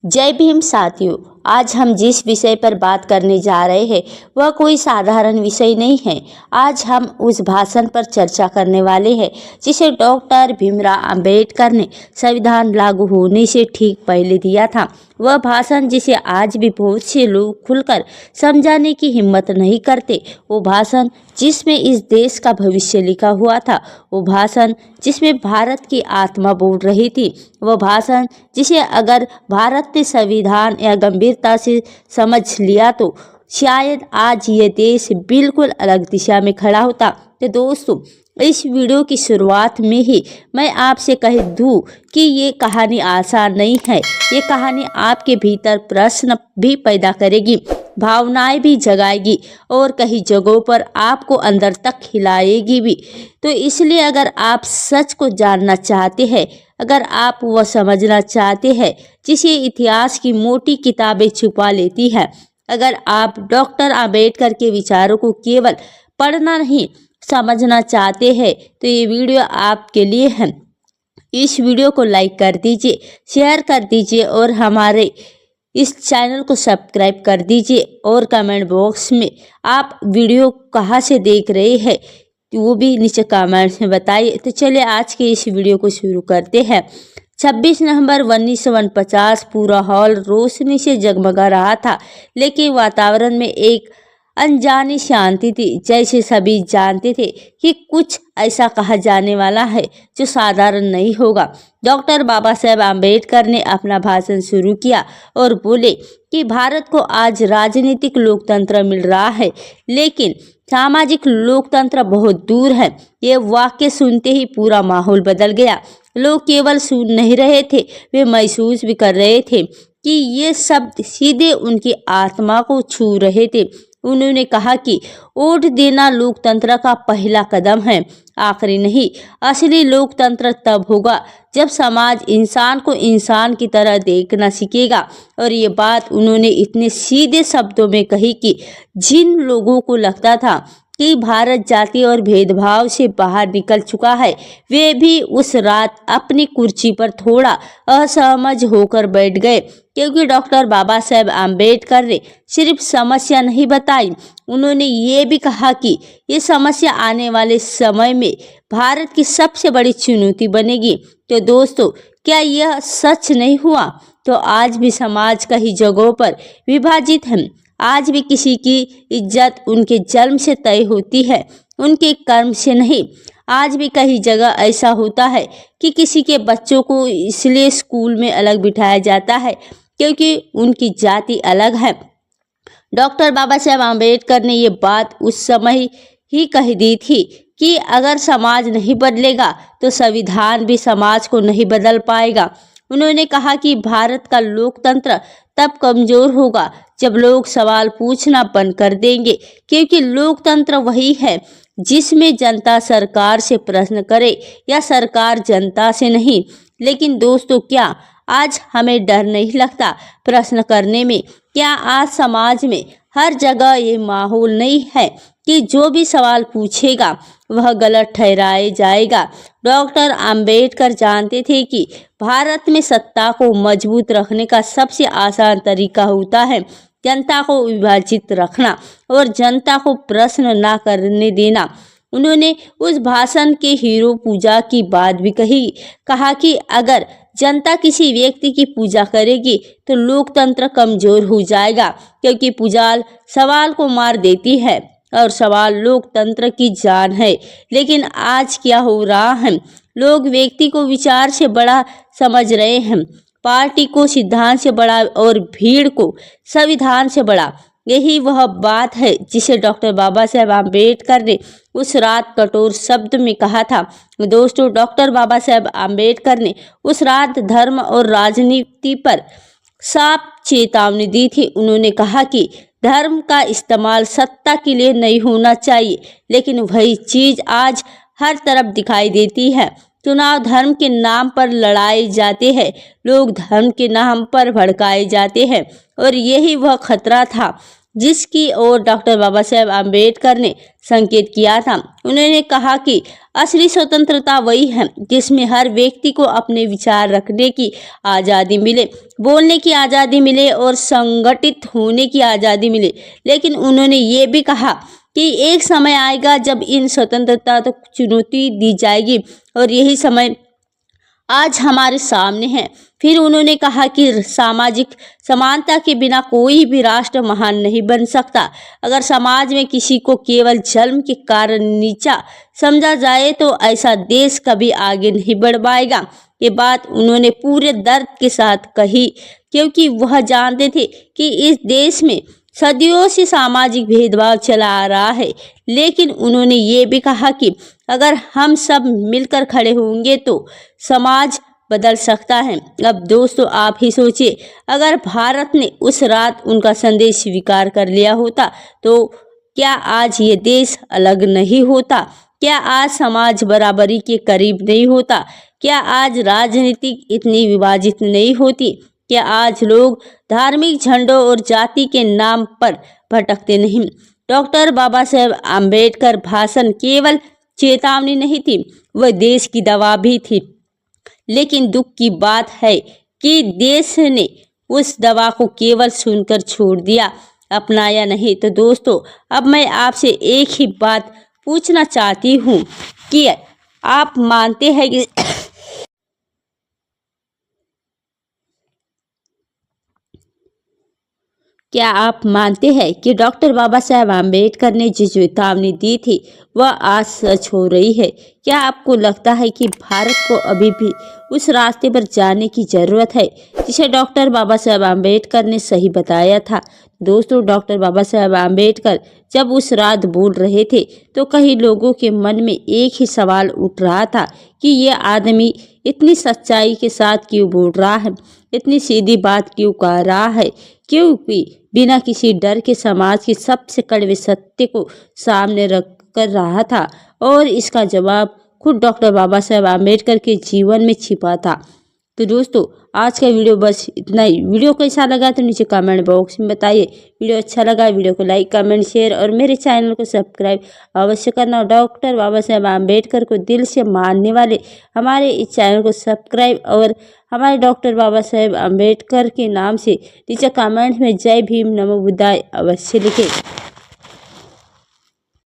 जय भीम साथियों। आज हम जिस विषय पर बात करने जा रहे हैं वह कोई साधारण विषय नहीं है। आज हम उस भाषण पर चर्चा करने वाले हैं जिसे डॉक्टर भीमराव अंबेडकर ने संविधान लागू होने से ठीक पहले दिया था। वह भाषण जिसे आज भी बहुत से लोग खुलकर समझाने की हिम्मत नहीं करते। वो भाषण जिसमें इस देश का भविष्य लिखा हुआ था। वो भाषण जिसमें भारत की आत्मा बोल रही थी। वो भाषण जिसे अगर भारत ने संविधान या गंभीरता से समझ लिया तो शायद आज ये देश बिल्कुल अलग दिशा में खड़ा होता। तो दोस्तों, इस वीडियो की शुरुआत में ही मैं आपसे कह दूं कि ये कहानी आसान नहीं है। ये कहानी आपके भीतर प्रश्न भी पैदा करेगी, भावनाएं भी जगाएगी और कई जगहों पर आपको अंदर तक हिलाएगी भी। तो इसलिए अगर आप सच को जानना चाहते हैं, अगर आप वह समझना चाहते हैं जिसे इतिहास की मोटी किताबें छुपा लेती है, अगर आप डॉक्टर आम्बेडकर के विचारों को केवल पढ़ना नहीं समझना चाहते हैं तो ये वीडियो आपके लिए है। इस वीडियो को लाइक कर दीजिए, शेयर कर दीजिए और हमारे इस चैनल को सब्सक्राइब कर दीजिए और कमेंट बॉक्स में आप वीडियो कहाँ से देख रहे हैं वो भी नीचे कमेंट्स में बताइए। तो चलिए आज के इस वीडियो को शुरू करते हैं। 26 नवंबर 1949 पूरा हॉल रोशनी से जगमगा रहा था, लेकिन वातावरण में एक अनजानी शांति थी। जैसे सभी जानते थे कि कुछ ऐसा कहा जाने वाला है जो साधारण नहीं होगा। डॉक्टर बाबा साहेब आम्बेडकर ने अपना भाषण शुरू किया और बोले कि भारत को आज राजनीतिक लोकतंत्र मिल रहा है, लेकिन सामाजिक लोकतंत्र बहुत दूर है। ये वाक्य सुनते ही पूरा माहौल बदल गया। लोग केवल सुन नहीं रहे थे, वे महसूस भी कर रहे थे कि ये शब्द सीधे उनकी आत्मा को छू रहे थे। उन्होंने कहा कि वोट देना लोकतंत्र का पहला कदम है, आखिरी नहीं। असली लोकतंत्र तब होगा जब समाज इंसान को इंसान की तरह देखना सीखेगा। और ये बात उन्होंने इतने सीधे शब्दों में कही कि जिन लोगों को लगता था कि भारत जाति और भेदभाव से बाहर निकल चुका है, वे भी उस रात अपनी कुर्सी पर थोड़ा असहज होकर बैठ गए, क्योंकि डॉक्टर बाबा साहेब आम्बेडकर ने सिर्फ समस्या नहीं बताई, उन्होंने ये भी कहा कि ये समस्या आने वाले समय में भारत की सबसे बड़ी चुनौती बनेगी। तो दोस्तों, क्या यह सच नहीं हुआ? तो आज भी समाज कई जगहों पर विभाजित है। आज भी किसी की इज्जत उनके जन्म से तय होती है, उनके कर्म से नहीं। आज भी कई जगह ऐसा होता है कि किसी के बच्चों को इसलिए स्कूल में अलग बिठाया जाता है क्योंकि उनकी जाति अलग है। डॉक्टर बाबा साहेब आम्बेडकर ने ये बात उस समय ही कह दी थी कि अगर समाज नहीं बदलेगा तो संविधान भी समाज को नहीं बदल पाएगा। उन्होंने कहा कि भारत का लोकतंत्र तब कमजोर होगा जब लोग सवाल पूछना बंद कर देंगे, क्योंकि लोकतंत्र वही है जिसमें जनता सरकार से प्रश्न करे या सरकार जनता से नहीं। लेकिन दोस्तों, क्या आज हमें डर नहीं लगता प्रश्न करने में? क्या आज समाज में हर जगह ये माहौल नहीं है कि जो भी सवाल पूछेगा वह गलत ठहराया जाएगा? डॉक्टर आम्बेडकर जानते थे कि भारत में सत्ता को मजबूत रखने का सबसे आसान तरीका होता है जनता को विभाजित रखना और जनता को प्रश्न ना करने देना। उन्होंने उस भाषण के हीरो पूजा की बात भी कहा कि अगर जनता किसी व्यक्ति की पूजा करेगी तो लोकतंत्र कमजोर हो जाएगा, क्योंकि पूजा सवाल को मार देती है और सवाल लोकतंत्र की जान है। लेकिन आज क्या हो रहा है? लोग व्यक्ति को विचार से बड़ा समझ रहे हैं, पार्टी को सिद्धांत से बड़ा और भीड़ को संविधान से बड़ा। यही वह बात है जिसे डॉक्टर बाबा साहेब आम्बेडकर ने उस रात कठोर शब्द में कहा था। दोस्तों, डॉक्टर बाबा साहेब आम्बेडकर ने उस रात धर्म और राजनीति पर साफ चेतावनी दी थी। उन्होंने कहा कि धर्म का इस्तेमाल सत्ता के लिए नहीं होना चाहिए, लेकिन वही चीज आज हर तरफ दिखाई देती है। चुनाव धर्म के नाम पर लड़ाए जाते हैं, लोग धर्म के नाम पर भड़काए जाते हैं और यही वह खतरा था जिसकी ओर डॉक्टर बाबा साहेब आम्बेडकर ने संकेत किया था। उन्होंने कहा कि असली स्वतंत्रता वही है जिसमें हर व्यक्ति को अपने विचार रखने की आज़ादी मिले, बोलने की आज़ादी मिले और संगठित होने की आज़ादी मिले। लेकिन उन्होंने ये भी कहा कि एक समय आएगा जब इन स्वतंत्रता को चुनौती दी जाएगी और यही समय आज हमारे सामने है। फिर उन्होंने कहा कि सामाजिक समानता के बिना कोई भी राष्ट्र महान नहीं बन सकता। अगर समाज में किसी को केवल जन्म के कारण नीचा समझा जाए तो ऐसा देश कभी आगे नहीं बढ़ पाएगा। ये बात उन्होंने पूरे दर्द के साथ कही, क्योंकि वह जानते थे कि इस देश में सदियों से सामाजिक भेदभाव चला आ रहा है। लेकिन उन्होंने ये भी कहा कि अगर हम सब मिलकर खड़े होंगे तो समाज बदल सकता है। अब दोस्तों आप ही सोचिए, अगर भारत ने उस रात उनका संदेश स्वीकार कर लिया होता तो क्या आज ये देश अलग नहीं होता? क्या आज समाज बराबरी के करीब नहीं होता? क्या आज राजनीति इतनी विभाजित नहीं होती? क्या आज लोग धार्मिक झंडों और जाति के नाम पर भटकते नहीं? डॉक्टर बाबा साहेब आम्बेडकर भाषण केवल चेतावनी नहीं थी, वह देश की दवा भी थी। लेकिन दुख की बात है कि देश ने उस दवा को केवल सुनकर छोड़ दिया, अपनाया नहीं। तो दोस्तों अब मैं आपसे एक ही बात पूछना चाहती हूँ कि आप मानते हैं कि क्या आप मानते हैं कि डॉक्टर बाबा साहेब आम्बेडकर ने जो चेतावनी दी थी वह आज सच हो रही है? क्या आपको लगता है कि भारत को अभी भी उस रास्ते पर जाने की ज़रूरत है जिसे डॉक्टर बाबा साहेब आम्बेडकर ने सही बताया था? दोस्तों डॉक्टर बाबा साहेब आम्बेडकर जब उस रात बोल रहे थे तो कई लोगों के मन में एक ही सवाल उठ रहा था कि ये आदमी इतनी सच्चाई के साथ क्यों बोल रहा है, इतनी सीधी बात क्यों कह रहा है, क्योंकि बिना किसी डर के समाज के सबसे कड़वे सत्य को सामने रख कर रहा था। और इसका जवाब खुद डॉक्टर बाबा साहेब आम्बेडकर के जीवन में छिपा था। तो दोस्तों आज का वीडियो बस इतना ही। वीडियो कैसा लगा तो नीचे कमेंट बॉक्स में बताइए। वीडियो अच्छा लगा वीडियो को लाइक कमेंट शेयर और मेरे चैनल को सब्सक्राइब अवश्य करना। डॉक्टर बाबा साहेब आम्बेडकर को दिल से मानने वाले हमारे इस चैनल को सब्सक्राइब और हमारे डॉक्टर बाबा साहेब आम्बेडकर के नाम से नीचे कमेंट में जय भीम नमो बुद्धाय अवश्य लिखें।